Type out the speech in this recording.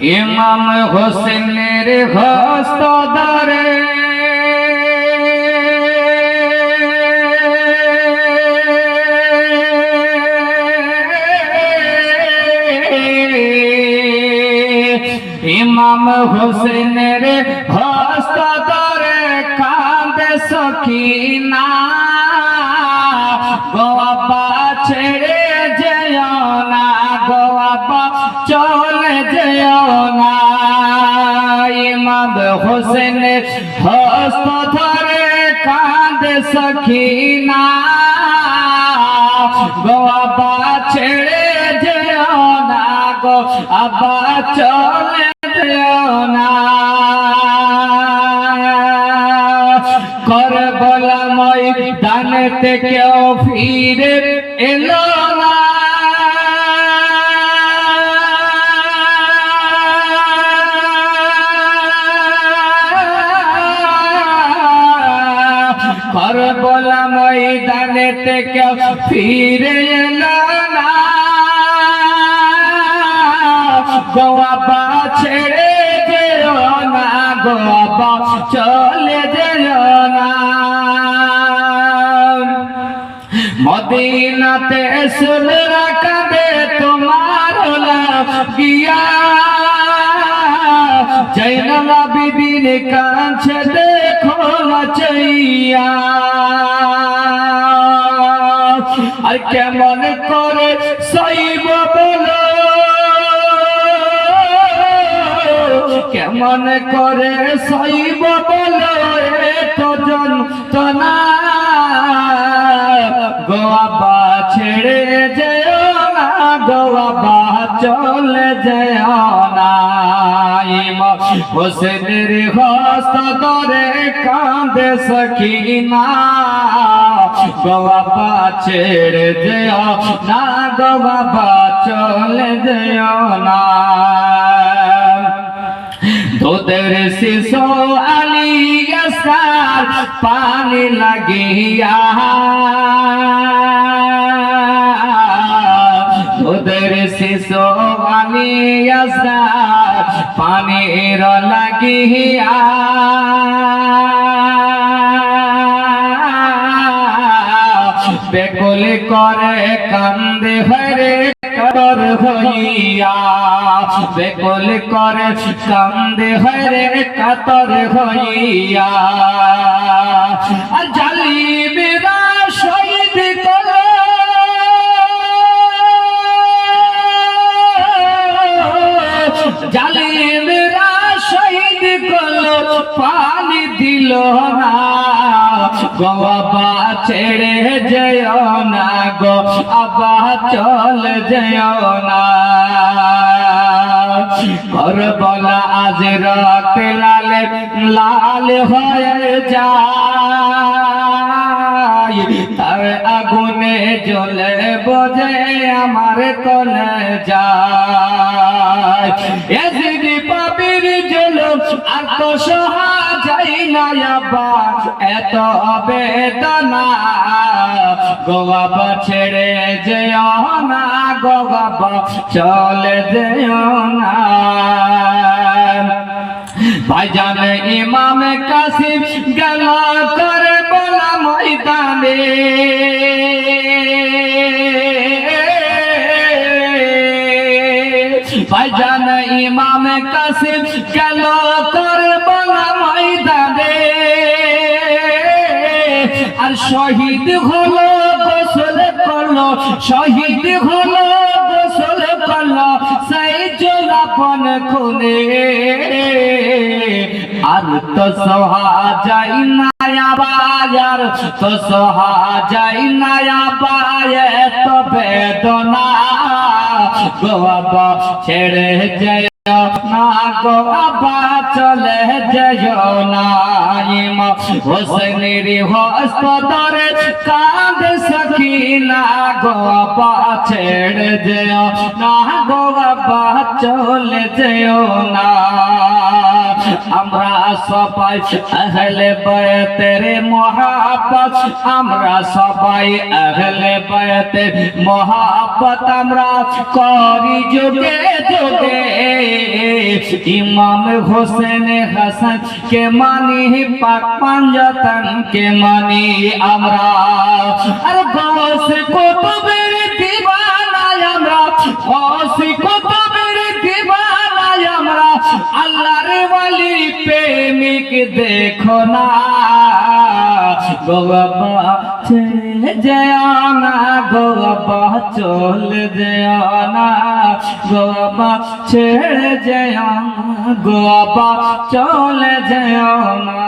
ইমাম হোসেনের হস্ত ধরে ইমাম হোসেনের হস্ত ধরে কাঁদে সখিনা গো আব্বা ছেড়ে যেও না গো আব্বা চলে যেও না ইমাম হোসেনের হস্ত ধরে কাঁদে সখিনা গো আব্বা ছেড়ে যেও না গো আব্বা চলে যেও না করবলা ময়দানেতে কেউ ফিরে এলো না করবলা ময়দানেতে কেউ ফিরে এলো না গো আব্বা ছেড়ে যেও না গো আব্বা চলে যেও না মদিনাতে সুলরা কাঁদে তোমার লাগিয়া জৈনুল আবিদিন কাছে দেখো না চাইয়া আর কেমন করে সইব বলো কেমন করে সইব বলো এত যন্ত্রণা গো আব্বা ছেড়ে যেও না গো আব্বা চলে যেও না ইমাম হোসেনের হস্ত ধরে কাঁদে সখিনা গো আব্বা ছেড়ে যেও না গো আব্বা চলে যেও না তোদের শিশু আলী আসকার পানি লাগিয়া তোদের শিশু আলী আসকার পানির লাগিয়া বেকুল করে কান্দে হরে কর হইয়া বেকুল করে কান্দে হরে কাতর হইয়া আর জালিমেরা শহীদ করো জালিমেরা শহীদ করলো পানি দিল না গো আব্বা ছেড়ে যেও না গো আব্বা চলে যেও না করবলা আজ রাত লাল লাল হয়ে যায় তার আগুনে জ্বলে বোঝে আমার কলে যায় এজিদি পাবির জুলুম আর তো সহা যায় না আব্বা এত বেদনা গো আব্বা ছেড়ে যেও না গো আব্বা চলে যেও না ভাইজান ইমাম কাসিম গেল করে বলা ময়দানে ভাইজান ইমাম কাসিম গেল করে বলা ময়দানে আর শহীদ হলো গোসল করলো শহীদ হলো গোসল করলো সেই জলাপন খুনে আর তো সহা যায় না আবার তো সহা যায় না আবার এত বেদনা গো আব্বা ছেড়ে যেও না গো আব্বা চলে যেও না ইমাম হোসেনের হস্ত ধরে কাঁদে সখিনা গো আব্বা ছেড়ে যেও না গো আব্বা চলে যেও না আমরা সবাই আহলে বাইতের মোহাব্বত আমরা সবাই আহলে বাইতের মোহাব্বত আমরা করি যুগে যুগে ইমাম হোসেন হাসান কে মানি, পাক পাঞ্জাতন কে মানি আমরা। আর গৌসে কুতুবের দিওয়ানা আমরা, গৌসে কুতুবের দিওয়ানা আমরা। আল্লাহর ওয়ালি প্রেমিক দেখো না, গো বাবা ছেড়ে যেও না, গো বাবা চলে যেও না, গো বাবা ছেড়ে যেও না, গো বাবা চলে যেও না।